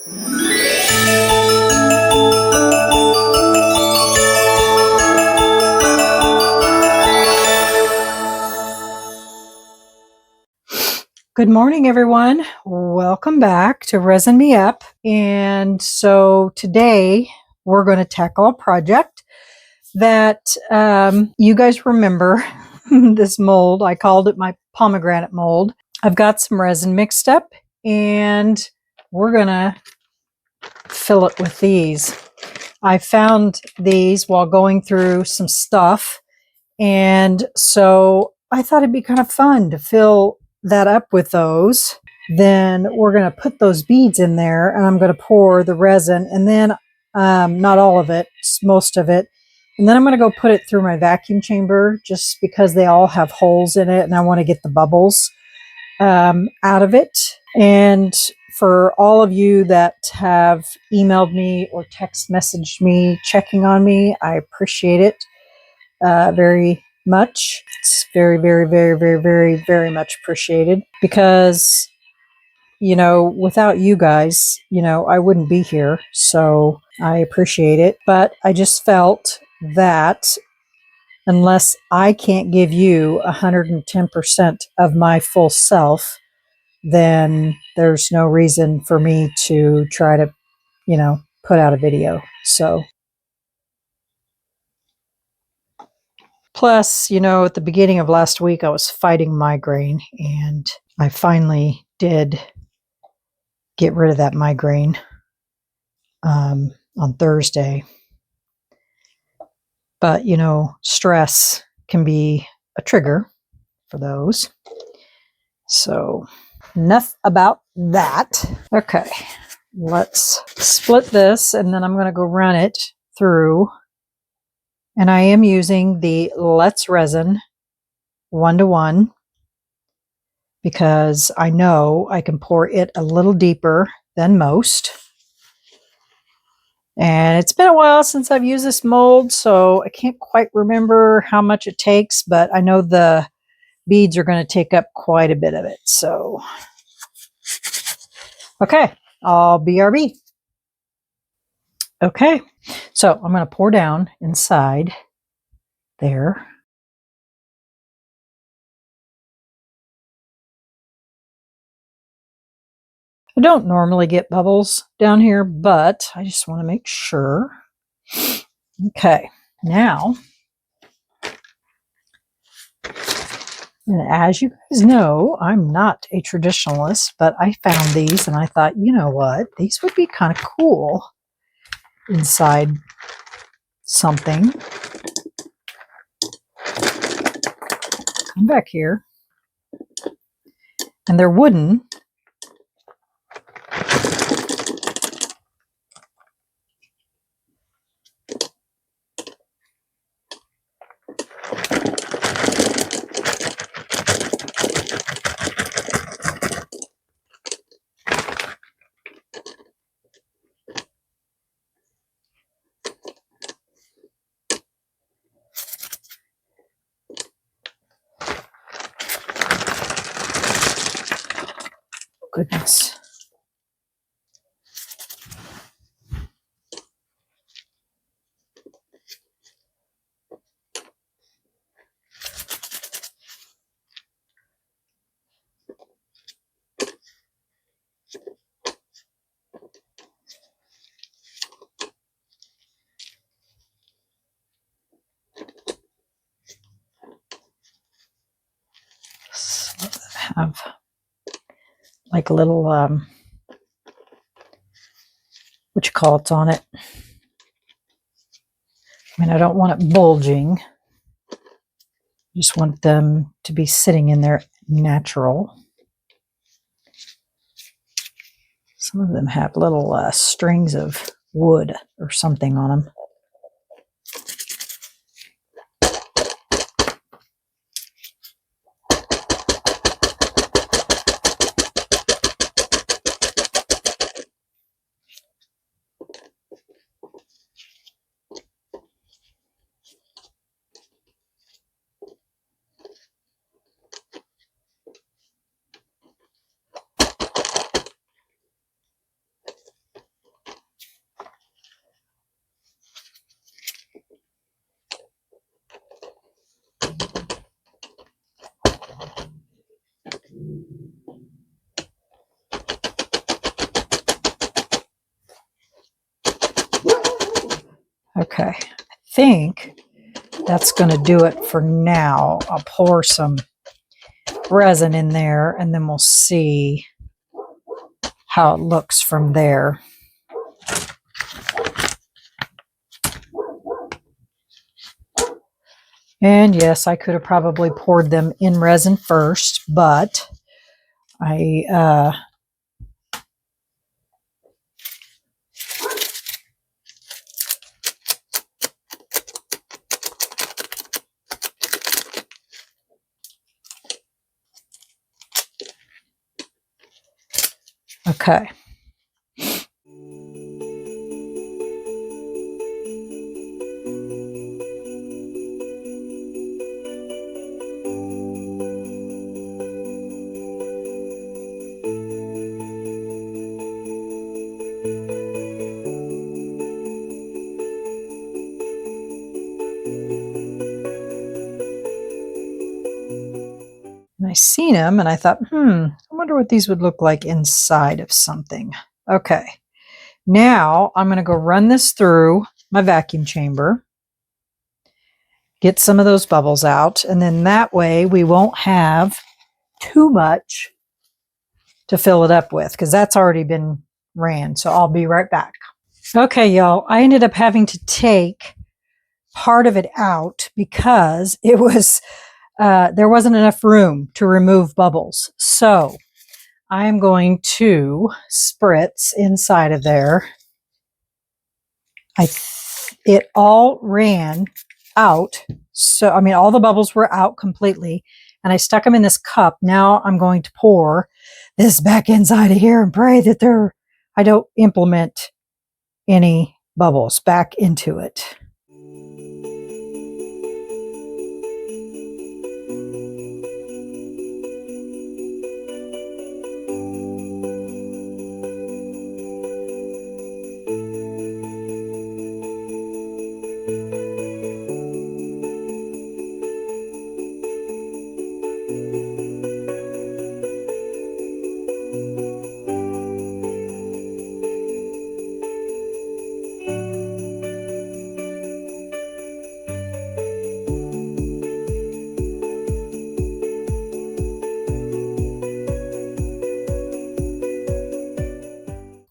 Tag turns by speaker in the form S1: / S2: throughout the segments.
S1: Good morning, everyone. Welcome back to Resin Me Up. And so today we're going to tackle a project that you guys remember this mold. I called it my pomegranate mold. I've got some resin mixed up and we're going to fill it with these. I found these while going through some stuff. And so I thought it'd be kind of fun to fill that up with those. Then we're going to put those beads in there and I'm going to pour the resin and then not all of it, most of it. And then I'm going to go put it through my vacuum chamber just because they all have holes in it and I want to get the bubbles out of it. And for all of you that have emailed me or text messaged me checking on me, I appreciate it very much. It's very, very, very, very, very, very much appreciated because, you know, without you guys, you know, I wouldn't be here. So I appreciate it. But I just felt that unless I can't give you 110% of my full self, then there's no reason for me to try to, you know, put out a video. So plus, you know, at the beginning of last week, I was fighting migraine and I finally did get rid of that migraine on Thursday. But, you know, stress can be a trigger for those. So enough about that. Okay, let's split this and then I'm going to go run it through. And I am using the Let's Resin 1-to-1 because I know I can pour it a little deeper than most. And it's been a while since I've used this mold, so I can't quite remember how much it takes, but I know the beads are going to take up quite a bit of it. So, okay, I'll BRB. Okay, so I'm going to pour down inside there. I don't normally get bubbles down here, but I just want to make sure. Okay, now, and as you guys know, I'm not a traditionalist, but I found these and I thought, you know what, these would be kind of cool inside something. Come back here. And they're wooden. Goodness. Have like a little what you call it's on it. I mean, I don't want it bulging. I just want them to be sitting in there natural. Some of them have little strings of wood or something on them. Okay, I think that's going to do it for now. I'll pour some resin in there and then we'll see how it looks from there. And yes, I could have probably poured them in resin first, but I okay. And I seen them and I thought, I wonder what these would look like inside of something. Okay. Now I'm going to go run this through my vacuum chamber, get some of those bubbles out, and then that way we won't have too much to fill it up with because that's already been ran. So I'll be right back. Okay, y'all, I ended up having to take part of it out because it was there wasn't enough room to remove bubbles. So I'm going to spritz inside of there. It all ran out. So, I mean, all the bubbles were out completely and I stuck them in this cup. Now I'm going to pour this back inside of here and pray that I don't implement any bubbles back into it.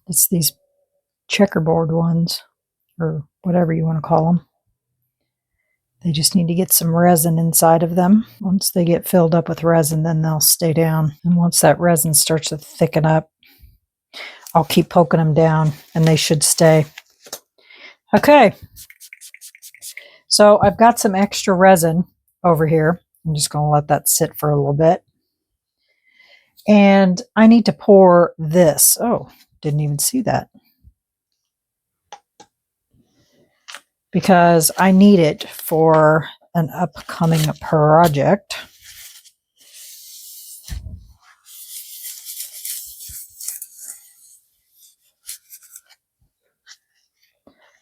S1: It's these checkerboard ones, or whatever you want to call them. They just need to get some resin inside of them. Once they get filled up with resin, then they'll stay down. And once that resin starts to thicken up, I'll keep poking them down and they should stay. Okay. So I've got some extra resin over here. I'm just going to let that sit for a little bit. And I need to pour this. Oh, didn't even see that. Because I need it for an upcoming project.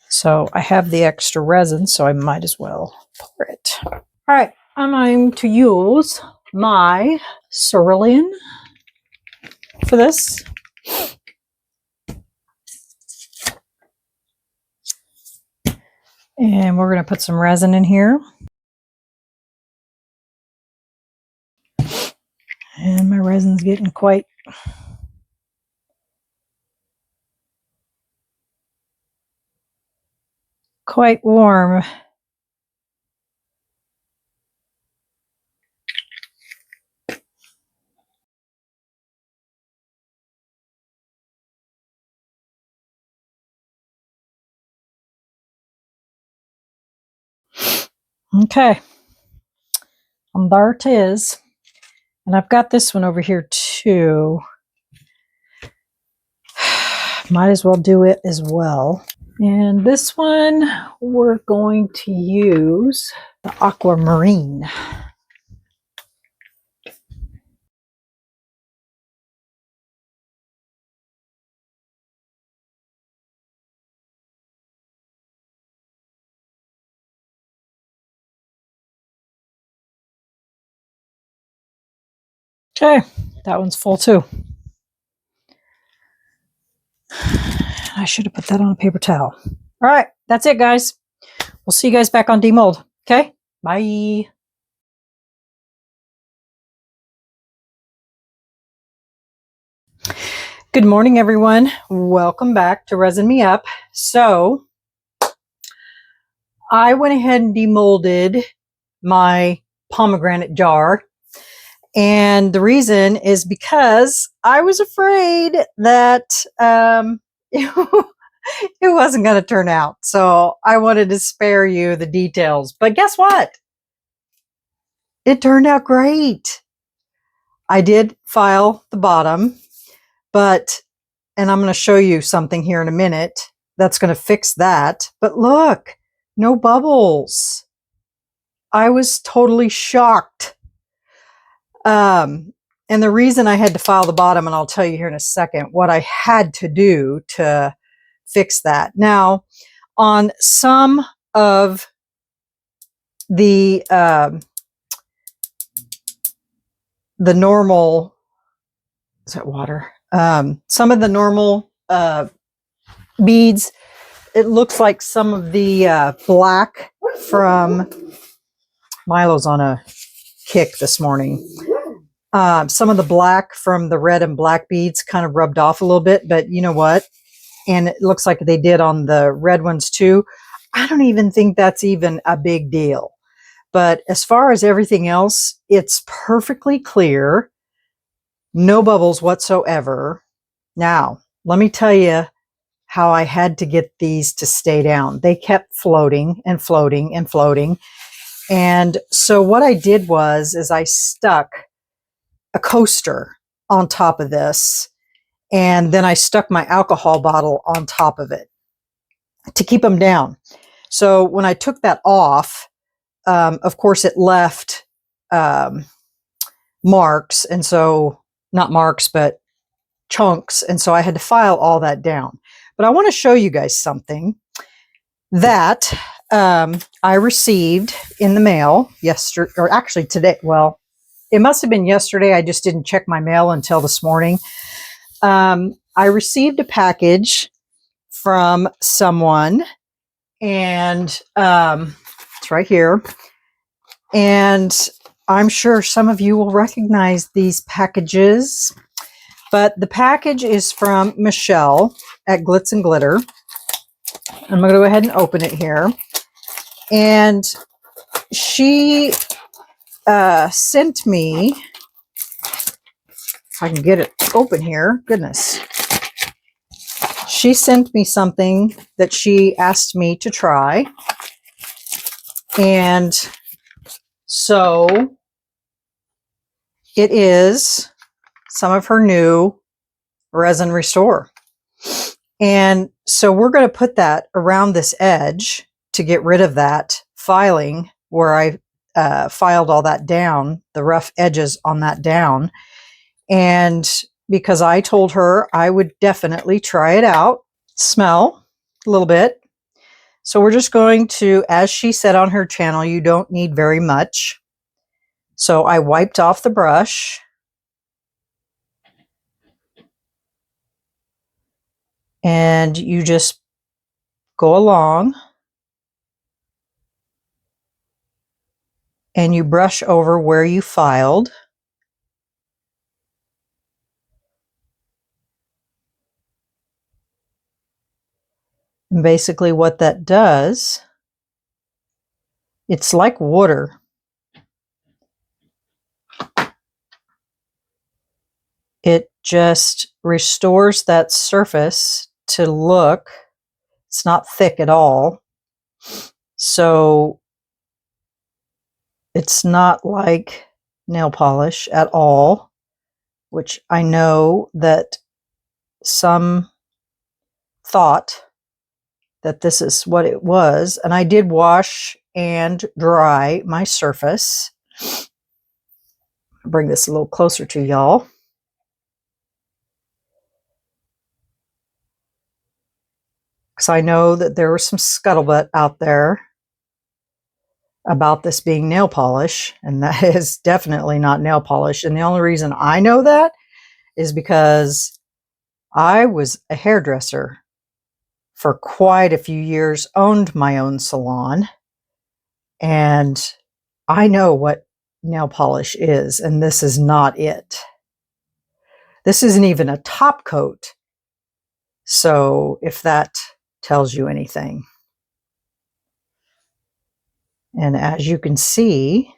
S1: So I have the extra resin, so I might as well pour it. All right, I'm going to use my cerulean for this. And we're going to put some resin in here. And my resin's getting quite warm. Okay. And there it is. And I've got this one over here too. Might as well do it as well. And this one, we're going to use the aquamarine. Okay, that one's full too. I should have put that on a paper towel. All right, that's it, guys. We'll see you guys back on demold. Okay, bye. Good morning, everyone. Welcome back to Resin Me Up. So I went ahead and demolded my pomegranate jar. And the reason is because I was afraid that it wasn't going to turn out. So I wanted to spare you the details. But guess what? It turned out great. I did file the bottom, and I'm going to show you something here in a minute that's going to fix that. But look, no bubbles. I was totally shocked. And the reason I had to file the bottom, and I'll tell you here in a second what I had to do to fix that. Now, on some of the normal, is that water? Some of the normal beads, it looks like some of the black from Milo's on a kick this morning. Some of the black from the red and black beads kind of rubbed off a little bit, but you know what? And it looks like they did on the red ones too. I don't even think that's even a big deal. But as far as everything else, it's perfectly clear. No bubbles whatsoever. Now, let me tell you how I had to get these to stay down. They kept floating and floating and floating. And so what I did is I stuck a coaster on top of this, and then I stuck my alcohol bottle on top of it to keep them down. So when I took that off, of course it left marks, and so not marks, but chunks. And so I had to file all that down. But I want to show you guys something that I received in the mail yesterday, or actually today. Well, it must have been yesterday. I just didn't check my mail until this morning. I received a package from someone, and it's right here. And I'm sure some of you will recognize these packages, but the package is from Michelle at Glitz and Glitter. I'm going to go ahead and open it here. And she sent me, if I can get it open here, goodness. She sent me something that she asked me to try. And so it is some of her new resin restore. And so we're going to put that around this edge to get rid of that filing where I filed all that down, the rough edges on that down. And because I told her I would definitely try it out, smell a little bit. So we're just going to, as she said on her channel, you don't need very much. So I wiped off the brush. And you just go along and you brush over where you filed. And basically what that does, it's like water. It just restores that surface to look, it's not thick at all. So it's not like nail polish at all, which I know that some thought that this is what it was. And I did wash and dry my surface. I'll bring this a little closer to y'all. Because I know that there was some scuttlebutt out there about this being nail polish, and that is definitely not nail polish. And the only reason I know that is because I was a hairdresser for quite a few years, owned my own salon, and I know what nail polish is, and this is not it. This isn't even a top coat. So if that tells you anything. And as you can see,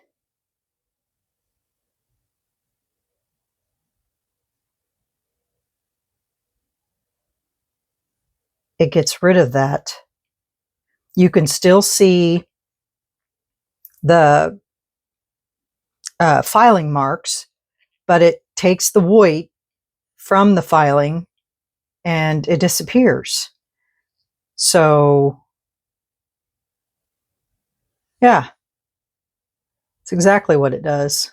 S1: it gets rid of that. You can still see the filing marks, but it takes the white from the filing and it disappears. So yeah, it's exactly what it does.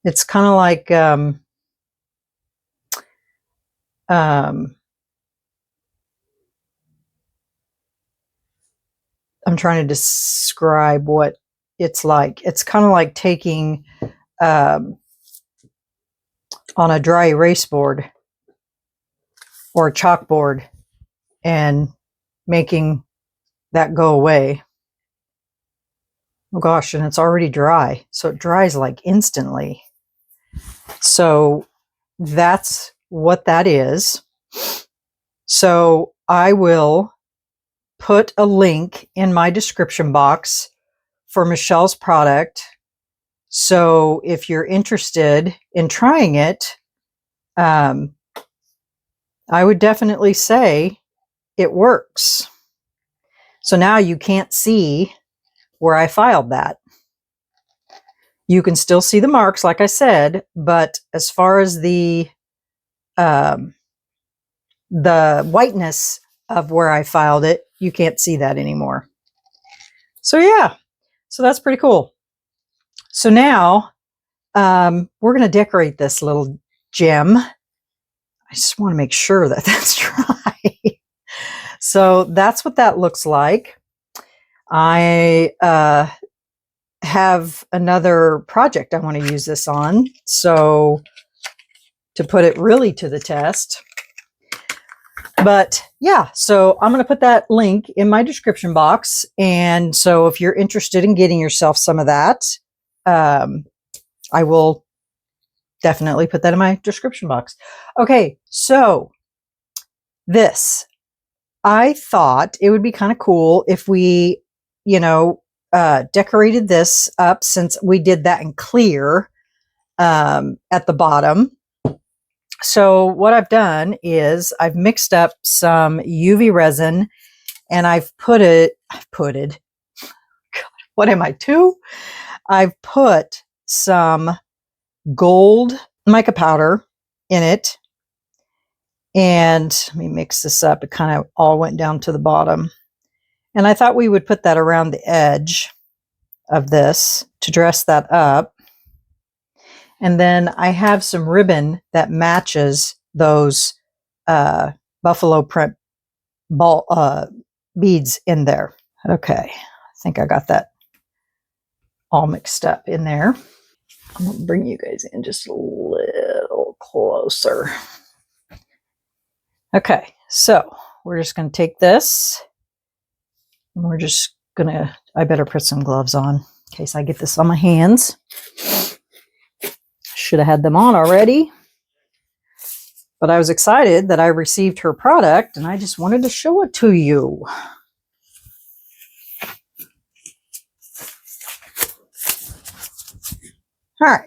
S1: It's kind of like I'm trying to describe what it's like. It's kind of like taking on a dry erase board or a chalkboard and making that go away. Oh gosh, and it's already dry. So it dries like instantly. So that's what that is. So I will put a link in my description box for Michelle's product. So if you're interested in trying it, I would definitely say it works. So now you can't see where I filed that. You can still see the marks, like I said, but as far as the whiteness of where I filed it, you can't see that anymore. So yeah, so that's pretty cool. So now we're going to decorate this little gem. I just want to make sure that that's dry. So that's what that looks like. I have another project I want to use this on. So to put it really to the test. But yeah, so I'm going to put that link in my description box. And so if you're interested in getting yourself some of that, I will definitely put that in my description box. Okay, so this, I thought it would be kind of cool if we, decorated this up, since we did that in clear at the bottom. So what I've done is I've mixed up some UV resin and I've what am I, 2? I've put some gold mica powder in it. And let me mix this up. It kind of all went down to the bottom. And I thought we would put that around the edge of this to dress that up. And then I have some ribbon that matches those buffalo print ball beads in there. Okay, I think I got that all mixed up in there. I'm going to bring you guys in just a little closer. Okay, so we're just going to take this and we're just going to, I better put some gloves on in case I get this on my hands. Should have had them on already. But I was excited that I received her product and I just wanted to show it to you. All right.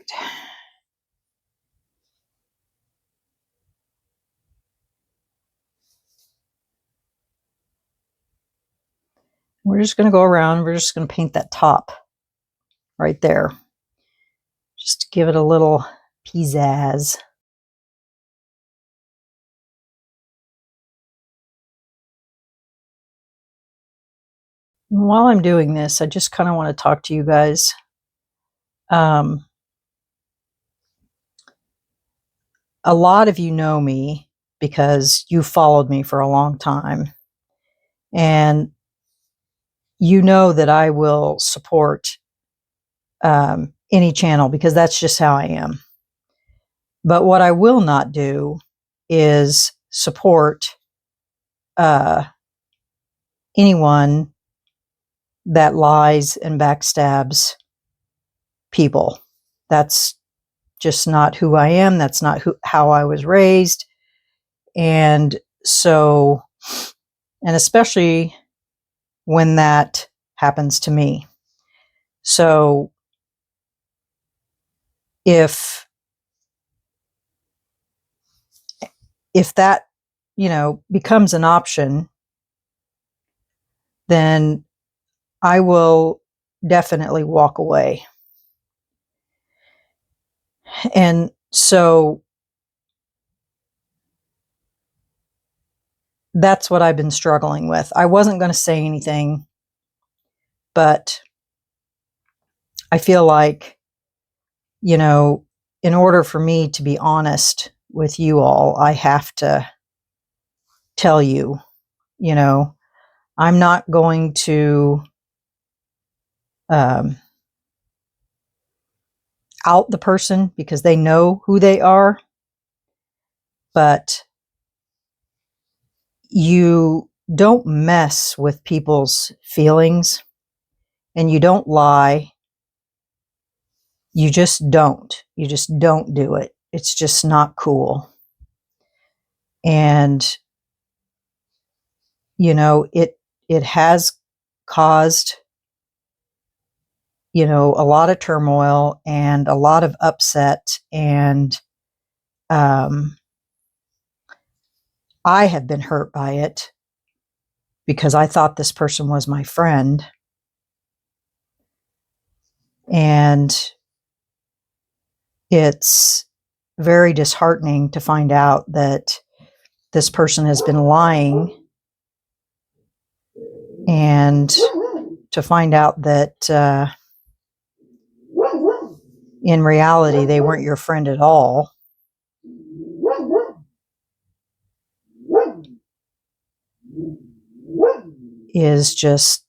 S1: We're just going to go around. We're just going to paint that top right there. Just to give it a little pizzazz. And while I'm doing this, I just kind of want to talk to you guys. A lot of you know me because you followed me for a long time. And you know that I will support any channel because that's just how I am. But what I will not do is support anyone that lies and backstabs people. That's just not who I am. That's not how I was raised. And so, and especially when that happens to me. So if that, becomes an option, then I will definitely walk away. And so that's what I've been struggling with. I wasn't going to say anything, but I feel like, in order for me to be honest with you all, I have to tell you, I'm not going to out the person because they know who they are, but you don't mess with people's feelings and you don't lie. You just don't. You just don't do it. It's just not cool. And, it has caused, a lot of turmoil and a lot of upset. And I have been hurt by it because I thought this person was my friend. And it's very disheartening to find out that this person has been lying, and to find out that in reality they weren't your friend at all. Is just,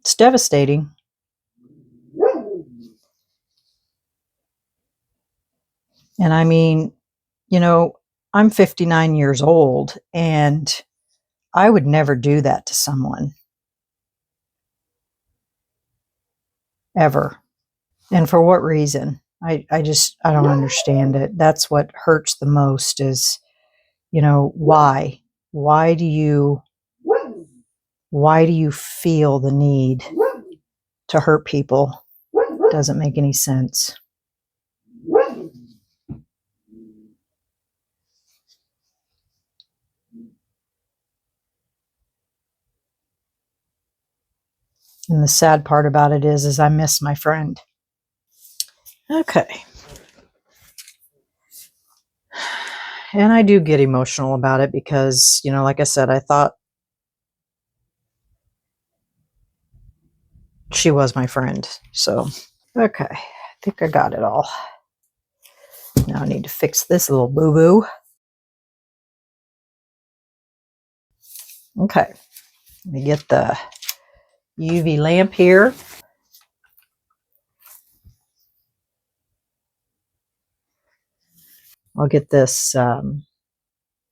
S1: it's devastating. And I mean, I'm 59 years old and I would never do that to someone. Ever. And for what reason? I don't understand it. That's what hurts the most is, why? Why do you feel the need to hurt people? Doesn't make any sense. And the sad part about it is I miss my friend. Okay. And I do get emotional about it because, like I said, I thought she was my friend. So, okay. I think I got it all. Now I need to fix this little boo-boo. Okay. Let me get the UV lamp here. I'll get this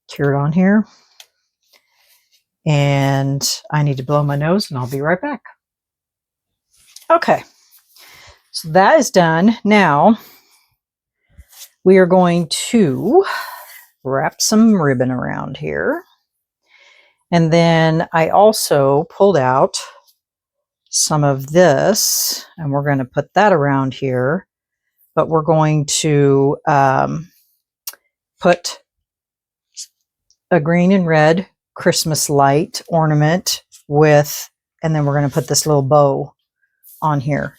S1: cured on here. And I need to blow my nose and I'll be right back. Okay. So that is done. Now we are going to wrap some ribbon around here. And then I also pulled out some of this and we're going to put that around here. But we're going to put a green and red Christmas light ornament with, and then we're going to put this little bow on here.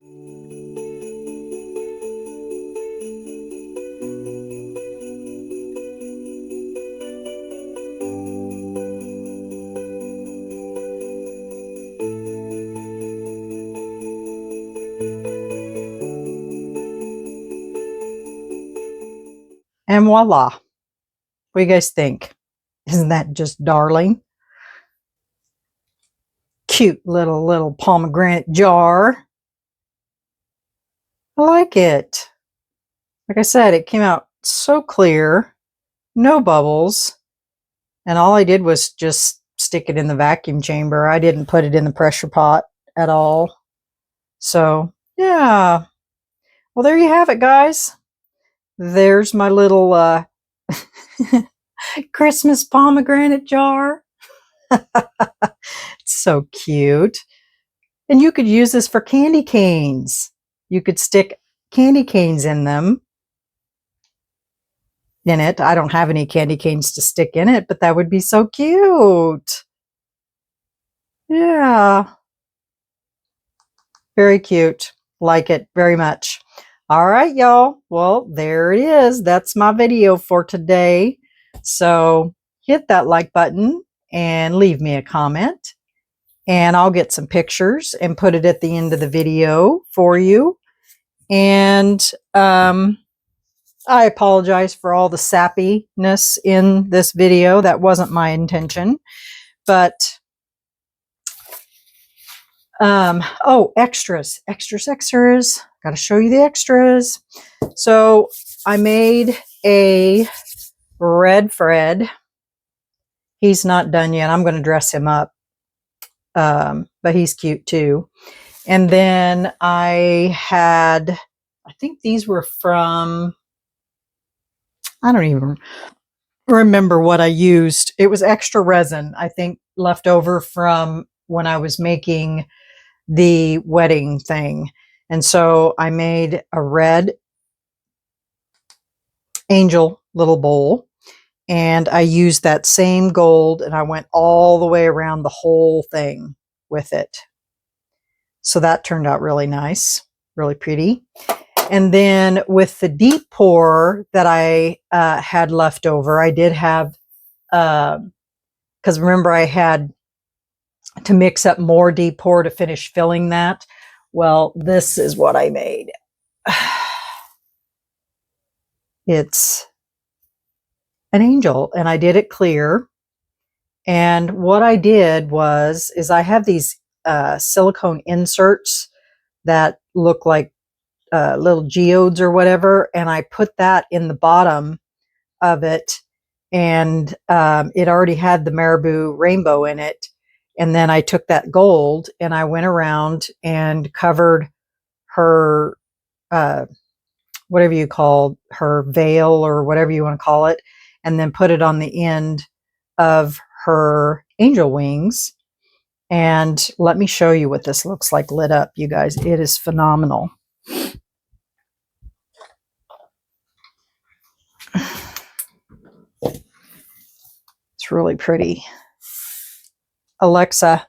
S1: And voila. What do you guys think? Isn't that just darling? Cute little pomegranate jar. I like it. Like I said, it came out so clear. No bubbles. And all I did was just stick it in the vacuum chamber. I didn't put it in the pressure pot at all. So, yeah. Well, there you have it, guys. There's my little Christmas pomegranate jar. It's so cute. And you could use this for candy canes. You could stick candy canes in them. In it. I don't have any candy canes to stick in it, but that would be so cute. Yeah. Very cute. Like it very much. All right, y'all. Well, there it is. That's my video for today. So hit that like button and leave me a comment. And I'll get some pictures and put it at the end of the video for you. And I apologize for all the sappiness in this video. That wasn't my intention. But, oh, extras. Got to show you the extras. So I made a red Fred. He's not done yet. I'm going to dress him up. But he's cute too. And then I think these were from, I don't even remember what I used. It was extra resin, I think, left over from when I was making the wedding thing. And so I made a red angel little bowl, and I used that same gold, and I went all the way around the whole thing with it. So that turned out really nice, really pretty. And then with the deep pour that I had left over, I did have, because remember I had to mix up more deep pour to finish filling that. Well, this is what I made. It's an angel, and I did it clear. And what I did is I have these silicone inserts that look like little geodes or whatever, and I put that in the bottom of it, and it already had the marabou rainbow in it. And then I took that gold and I went around and covered her whatever you call her veil, or whatever you want to call it, and then put it on the end of her angel wings. And let me show you what this looks like lit up, you guys. It is phenomenal. It's really pretty. Alexa,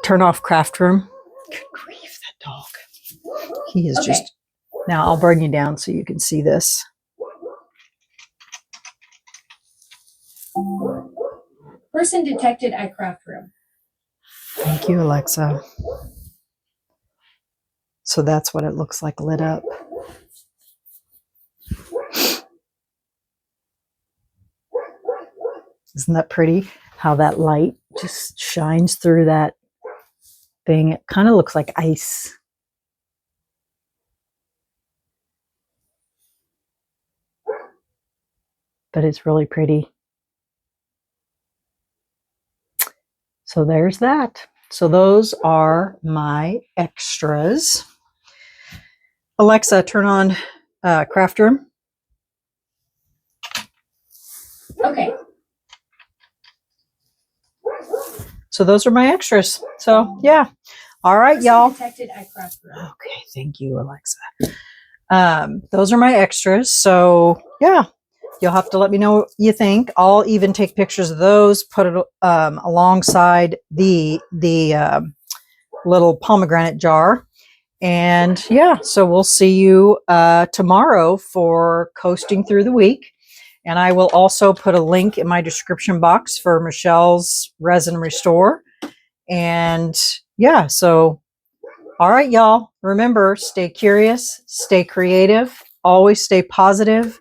S1: turn off craft room. Good grief, that dog. He is just... Now I'll bring you down so you can see this.
S2: Person detected at craft room.
S1: Thank you, Alexa. So that's what it looks like lit up. Isn't that pretty? How that light just shines through that thing. It kind of looks like ice. But it's really pretty. So there's that. So those are my extras. Alexa, turn on craft room.
S2: Okay.
S1: So those are my extras. So yeah. All right, y'all.
S2: Detected at craft room.
S1: Okay, thank you, Alexa. Those are my extras. So yeah, you'll have to let me know what you think. I'll even take pictures of those, put it alongside the little pomegranate jar. And yeah, so we'll see you tomorrow for coasting through the week. And I will also put a link in my description box for Michelle's Resin Restore. And yeah, so all right, y'all. Remember, stay curious, stay creative, always stay positive,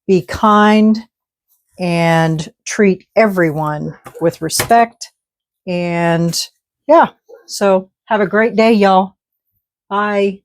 S1: be kind, and treat everyone with respect. And yeah, so have a great day, y'all. Bye.